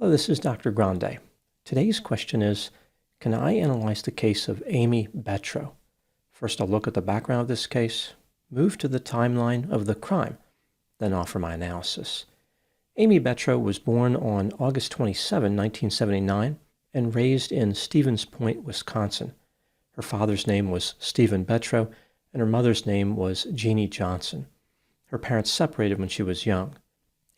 Hello, this is Dr. Grande. Today's question is, can I analyze the case of Aimee Betro? First, I'll look at the background of this case, move to the timeline of the crime, then offer my analysis. Aimee Betro was born on August 27, 1979, and raised in Stevens Point, Wisconsin. Her father's name was Stephen Betro, and her mother's name was Jeannie Johnson. Her parents separated when she was young.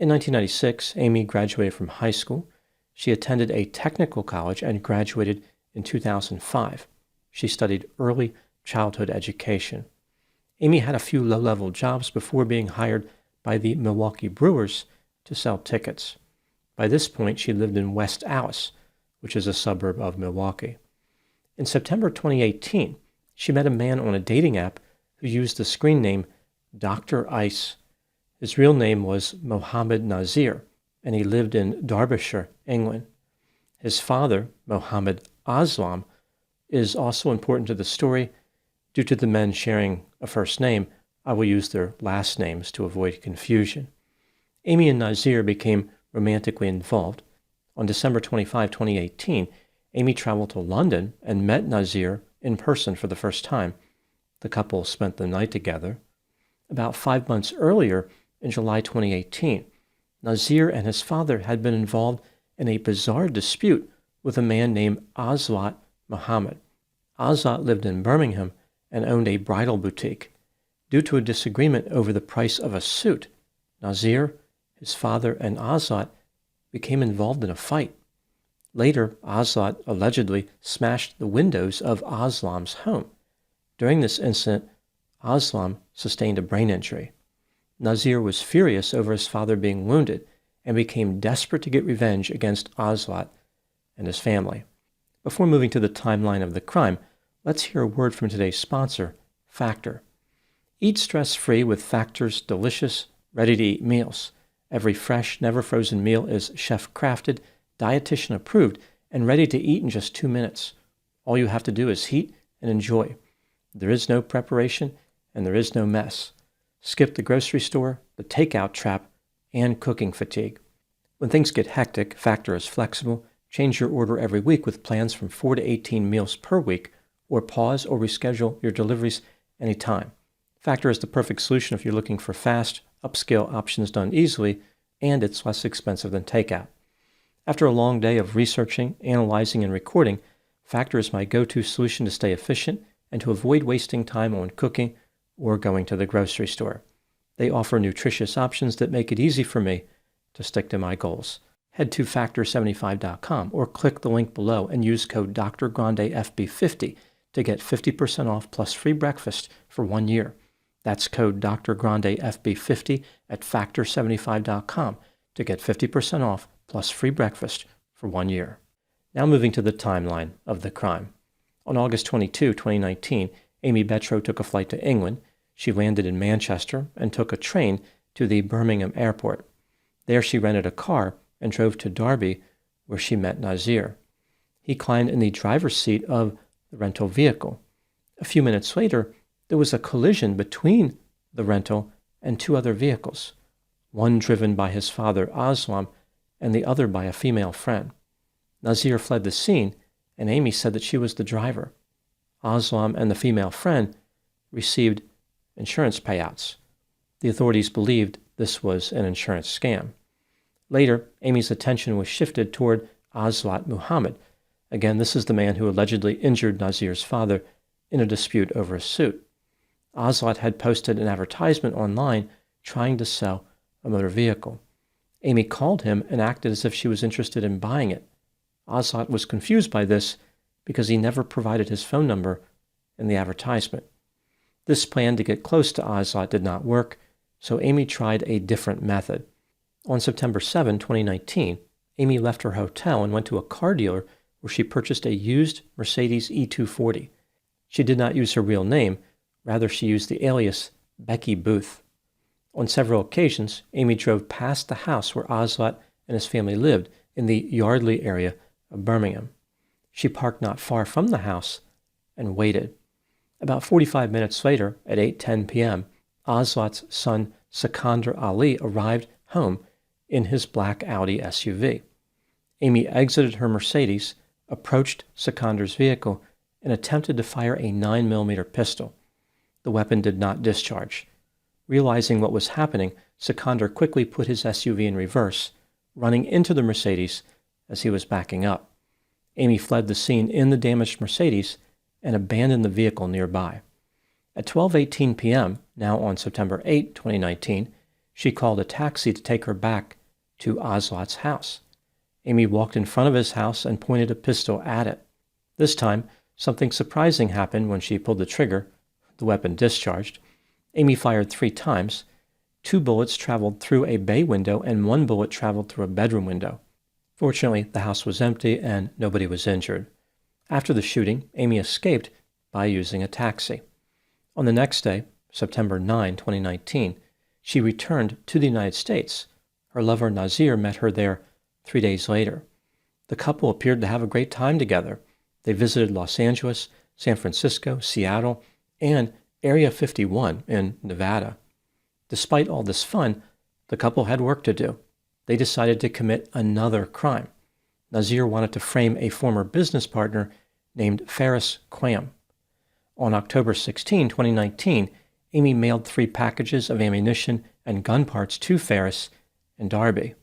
In 1996, Aimee graduated from high school. She attended a technical college and graduated in 2005. She studied early childhood education. Aimee had a few low-level jobs before being hired by the Milwaukee Brewers to sell tickets. By this point, she lived in West Allis, which is a suburb of Milwaukee. In September 2018, she met a man on a dating app who used the screen name Dr. Ice. His real name was Mohammed Nazir, and he lived in Derbyshire, England. His father, Mohammed Aslam, is also important to the story. Due to the men sharing a first name, I will use their last names to avoid confusion. Aimee and Nazir became romantically involved. On December 25, 2018, Aimee traveled to London and met Nazir in person for the first time. The couple spent the night together. About 5 months earlier, in July 2018, Nazir and his father had been involved in a bizarre dispute with a man named Aswat Muhammad. Aswat lived in Birmingham and owned a bridal boutique. Due to a disagreement over the price of a suit, Nazir, his father, and Aswat became involved in a fight. Later, Aswat allegedly smashed the windows of Aslam's home. During this incident, Aslam sustained a brain injury. Nazir was furious over his father being wounded and became desperate to get revenge against Aswat and his family. Before moving to the timeline of the crime, let's hear a word from today's sponsor, Factor. Eat stress-free with Factor's delicious, ready-to-eat meals. Every fresh, never-frozen meal is chef-crafted, dietitian-approved, and ready to eat in just 2 minutes. All you have to do is heat and enjoy. There is no preparation, and there is no mess. Skip the grocery store, the takeout trap, and cooking fatigue. When things get hectic, Factor is flexible. Change your order every week with plans from 4 to 18 meals per week, or pause or reschedule your deliveries anytime. Factor is the perfect solution if you're looking for fast, upscale options done easily, and it's less expensive than takeout. After a long day of researching, analyzing, and recording, Factor is my go-to solution to stay efficient and to avoid wasting time on cooking or going to the grocery store. They offer nutritious options that make it easy for me to stick to my goals. Head to Factor75.com or click the link below and use code DrGrandeFB50 to get 50% off plus free breakfast for 1 year. That's code DrGrandeFB50 at Factor75.com to get 50% off plus free breakfast for 1 year. Now moving to the timeline of the crime. On August 22, 2019, Aimee Betro took a flight to England. She landed in Manchester and took a train to the Birmingham airport. There she rented a car and drove to Derby, where she met Nazir. He climbed in the driver's seat of the rental vehicle. A few minutes later, there was a collision between the rental and 2 other vehicles, one driven by his father Aslam and the other by a female friend. Nazir fled the scene, and Aimee said that she was the driver. Aslam and the female friend received insurance payouts. The authorities believed this was an insurance scam. Later, Aimee's attention was shifted toward Aswat Muhammad. Again, this is the man who allegedly injured Nazir's father in a dispute over a suit. Aswat had posted an advertisement online trying to sell a motor vehicle. Aimee called him and acted as if she was interested in buying it. Aswat was confused by this because he never provided his phone number in the advertisement. This plan to get close to Aswat did not work, so Aimee tried a different method. On September 7, 2019, Aimee left her hotel and went to a car dealer where she purchased a used Mercedes E240. She did not use her real name, rather she used the alias Becky Booth. On several occasions, Aimee drove past the house where Aswat and his family lived in the Yardley area of Birmingham. She parked not far from the house and waited. About 45 minutes later, at 8:10 p.m., Aswat's son Sikandar Ali arrived home in his black Audi SUV. Aimee exited her Mercedes, approached Seconder's vehicle, and attempted to fire a 9mm pistol. The weapon did not discharge. Realizing what was happening, Seconder quickly put his SUV in reverse, running into the Mercedes as he was backing up. Aimee fled the scene in the damaged Mercedes and abandoned the vehicle nearby. At 12:18 p.m., now on September 8, 2019, she called a taxi to take her back to Oslot's house. Aimee walked in front of his house and pointed a pistol at it. This time, something surprising happened when she pulled the trigger. The weapon discharged. Aimee fired 3 times. 2 bullets traveled through a bay window and 1 bullet traveled through a bedroom window. Fortunately, the house was empty and nobody was injured. After the shooting, Aimee escaped by using a taxi. On the next day, September 9, 2019, she returned to the United States. Her lover Nazir met her there 3 days later. The couple appeared to have a great time together. They visited Los Angeles, San Francisco, Seattle, and Area 51 in Nevada. Despite all this fun, the couple had work to do. They decided to commit another crime. Nazir wanted to frame a former business partner named Ferris Quam. On October 16, 2019, Aimee mailed 3 packages of ammunition and gun parts to Ferris in Derby.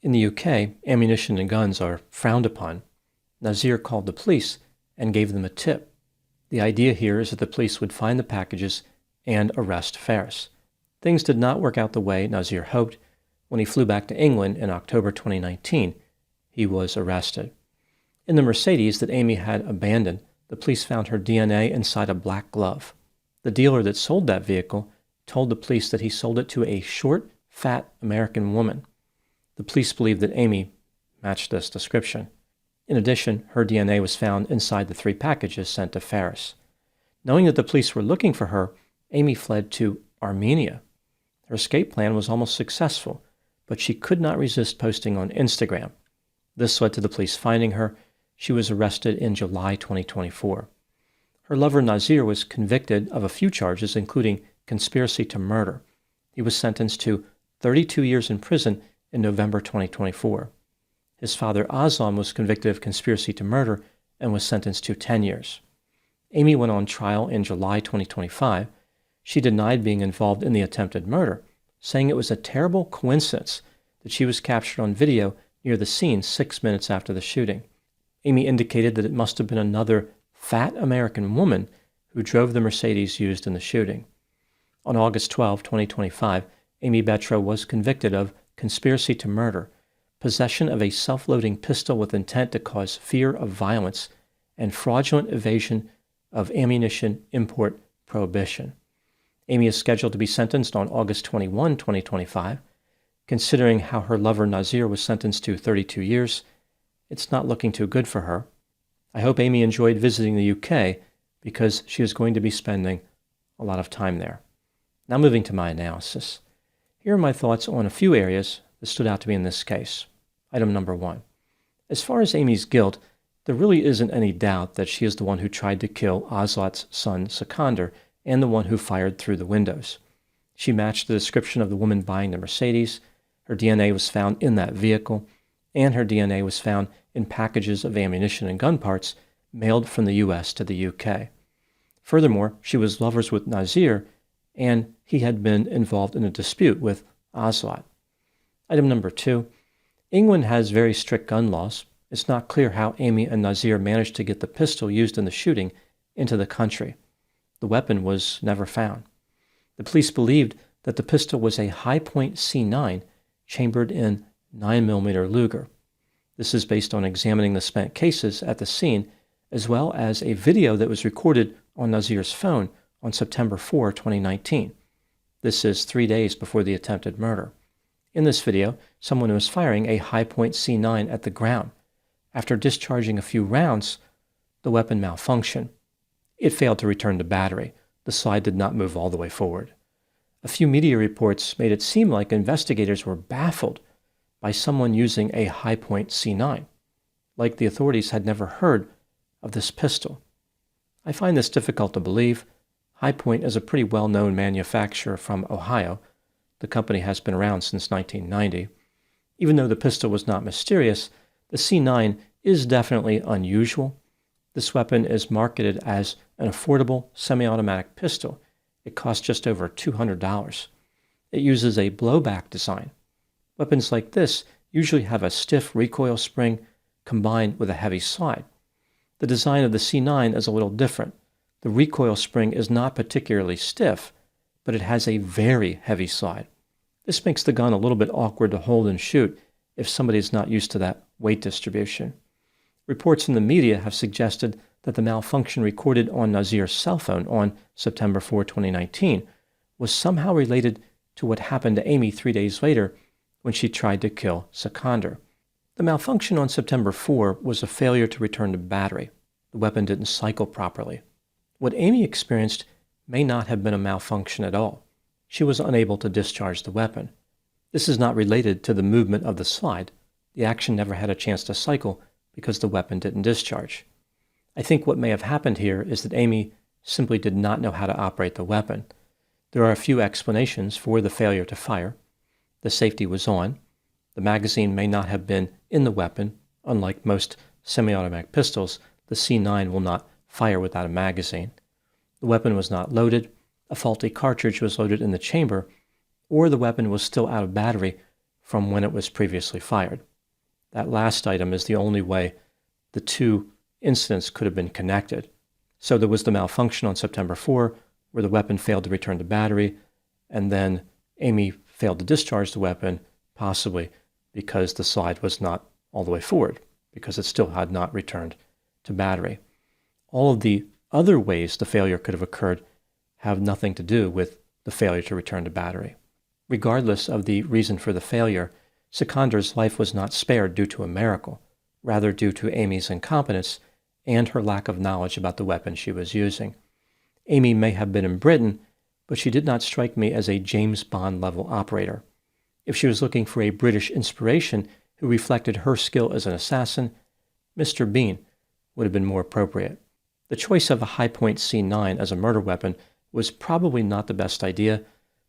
In the UK, ammunition and guns are frowned upon. Nazir called the police and gave them a tip. The idea here is that the police would find the packages and arrest Ferris. Things did not work out the way Nazir hoped. When he flew back to England in October 2019, he was arrested. In the Mercedes that Aimee had abandoned, the police found her DNA inside a black glove. The dealer that sold that vehicle told the police that he sold it to a short, fat American woman. The police believed that Aimee matched this description. In addition, her DNA was found inside the 3 packages sent to Ferris. Knowing that the police were looking for her, Aimee fled to Armenia. Her escape plan was almost successful, but she could not resist posting on Instagram. This led to the police finding her. She was arrested in July 2024. Her lover Nazir was convicted of a few charges, including conspiracy to murder. He was sentenced to 32 years in prison in November 2024. His father Aslam was convicted of conspiracy to murder and was sentenced to 10 years. Aimee went on trial in July 2025. She denied being involved in the attempted murder, saying it was a terrible coincidence that she was captured on video near the scene 6 minutes after the shooting. Aimee indicated that it must have been another fat American woman who drove the Mercedes used in the shooting. On August 12, 2025, Aimee Betro was convicted of conspiracy to murder, possession of a self-loading pistol with intent to cause fear of violence, and fraudulent evasion of ammunition import prohibition. Aimee is scheduled to be sentenced on August 21, 2025. Considering how her lover Nazir was sentenced to 32 years, it's not looking too good for her. I hope Aimee enjoyed visiting the UK because she is going to be spending a lot of time there. Now moving to my analysis. Here are my thoughts on a few areas that stood out to me in this case. Item number 1. As far as Aimee's guilt, there really isn't any doubt that she is the one who tried to kill Oslot's son Seconder and the one who fired through the windows. She matched the description of the woman buying the Mercedes. Her DNA was found in that vehicle, and her DNA was found in packages of ammunition and gun parts mailed from the U.S. to the U.K. Furthermore, she was lovers with Nazir, and he had been involved in a dispute with Oslot. Item number 2. England has very strict gun laws. It's not clear how Aimee and Nazir managed to get the pistol used in the shooting into the country. The weapon was never found. The police believed that the pistol was a high-point C9 chambered in 9mm Luger. This is based on examining the spent cases at the scene, as well as a video that was recorded on Nazir's phone on September 4, 2019. This is 3 days before the attempted murder. In this video, someone was firing a high-point C9 at the ground. After discharging a few rounds, the weapon malfunctioned. It failed to return to battery. The slide did not move all the way forward. A few media reports made it seem like investigators were baffled by someone using a high-point C9, like the authorities had never heard of this pistol. I find this difficult to believe. Hi-Point is a pretty well-known manufacturer from Ohio. The company has been around since 1990. Even though the pistol was not mysterious, The C9 is definitely unusual. This weapon is marketed as an affordable semi-automatic pistol. It costs just over $200. It uses a blowback design. Weapons like this usually have a stiff recoil spring combined with a heavy slide. The design of the C9 is a little different. The recoil spring is not particularly stiff, but it has a very heavy slide. This makes the gun a little bit awkward to hold and shoot if somebody is not used to that weight distribution. Reports in the media have suggested that the malfunction recorded on Nazir's cell phone on September 4, 2019 was somehow related to what happened to Aimee 3 days later when she tried to kill Sikander. The malfunction on September 4 was a failure to return to battery. The weapon didn't cycle properly. What Aimee experienced may not have been a malfunction at all. She was unable to discharge the weapon. This is not related to the movement of the slide. The action never had a chance to cycle because the weapon didn't discharge. I think what may have happened here is that Aimee simply did not know how to operate the weapon. There are a few explanations for the failure to fire. The safety was on. The magazine may not have been in the weapon. Unlike most semi-automatic pistols, the C9 will not fire without a magazine. The weapon was not loaded. A faulty cartridge was loaded in the chamber, or the weapon was still out of battery from when it was previously fired. That last item is the only way the two incidents could have been connected. So there was the malfunction on September 4, where the weapon failed to return to battery, and then Aimee failed to discharge the weapon, possibly because the slide was not all the way forward, because it still had not returned to battery. All of the other ways the failure could have occurred have nothing to do with the failure to return to battery. Regardless of the reason for the failure, Sikander's life was not spared due to a miracle, rather due to Aimee's incompetence and her lack of knowledge about the weapon she was using. Aimee may have been in Britain, but she did not strike me as a James Bond-level operator. If she was looking for a British inspiration who reflected her skill as an assassin, Mr. Bean would have been more appropriate. The choice of a high-point C9 as a murder weapon was probably not the best idea.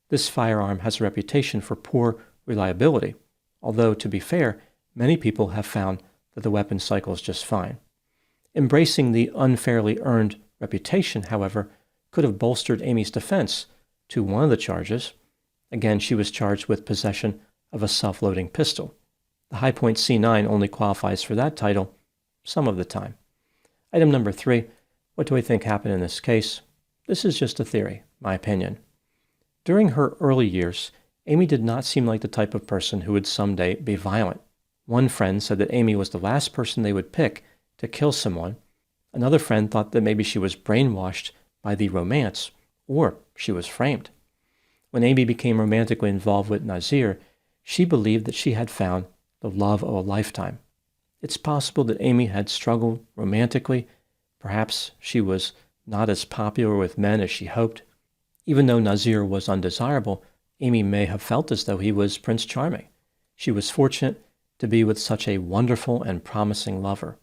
This firearm has a reputation for poor reliability, although, to be fair, many people have found that the weapon cycles just fine. Embracing the unfairly earned reputation, however, could have bolstered Aimee's defense to one of the charges. Again, she was charged with possession of a self-loading pistol. The high-point C9 only qualifies for that title some of the time. Item number 3, what do I think happened in this case? This is just a theory, my opinion. During her early years, Aimee did not seem like the type of person who would someday be violent. One friend said that Aimee was the last person they would pick to kill someone. Another friend thought that maybe she was brainwashed by the romance, or she was framed. When Aimee became romantically involved with Nazir, she believed that she had found the love of a lifetime. It's possible that Aimee had struggled romantically. Perhaps she was not as popular with men as she hoped. Even though Nazir was undesirable, Aimee may have felt as though he was Prince Charming. She was fortunate to be with such a wonderful and promising lover.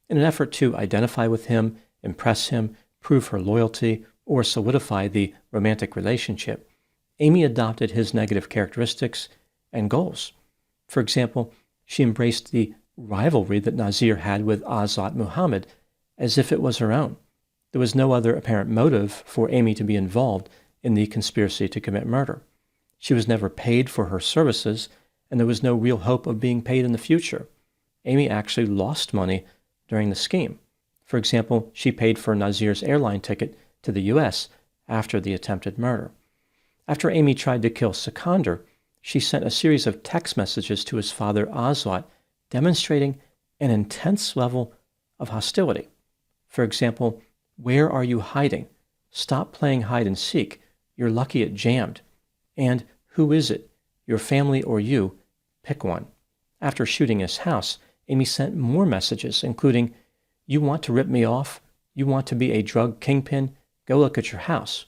In an effort to identify with him, impress him, prove her loyalty, or solidify the romantic relationship, Aimee adopted his negative characteristics and goals. For example, she embraced the rivalry that Nazir had with Azat Muhammad as if it was her own. There was no other apparent motive for Aimee to be involved in the conspiracy to commit murder. She was never paid for her services, and there was no real hope of being paid in the future. Aimee actually lost money during the scheme. For example, she paid for Nazir's airline ticket to the U.S. after the attempted murder. After Aimee tried to kill Sikander, she sent a series of text messages to his father Azat demonstrating an intense level of hostility. For example, "Where are you hiding? Stop playing hide and seek. You're lucky it jammed." And "Who is it? Your family or you? Pick one." After shooting his house, Aimee sent more messages, including, "You want to rip me off? You want to be a drug kingpin? Go look at your house."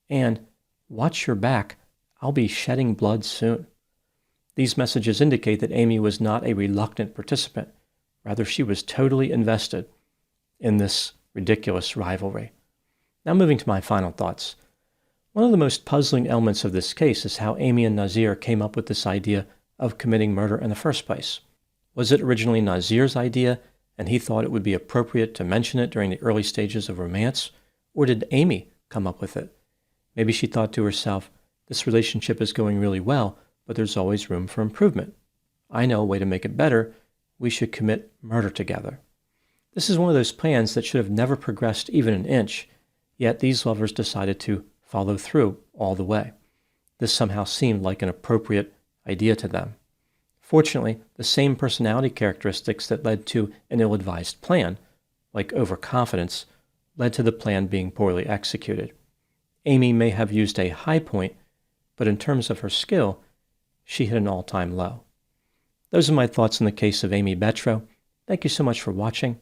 And "Watch your back. I'll be shedding blood soon." These messages indicate that Aimee was not a reluctant participant. Rather, she was totally invested in this ridiculous rivalry. Now moving to my final thoughts. One of the most puzzling elements of this case is how Aimee and Nazir came up with this idea of committing murder in the first place. Was it originally Nazir's idea, and he thought it would be appropriate to mention it during the early stages of romance? Or did Aimee come up with it? Maybe she thought to herself, this relationship is going really well, but there's always room for improvement. I know a way to make it better. We should commit murder together. This is one of those plans that should have never progressed even an inch, yet these lovers decided to follow through all the way. This somehow seemed like an appropriate idea to them. Fortunately, the same personality characteristics that led to an ill-advised plan, like overconfidence, led to the plan being poorly executed. Aimee may have used a high point, but in terms of her skill, she hit an all-time low. Those are my thoughts in the case of Aimee Betro. Thank you so much for watching.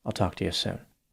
I'll talk to you soon.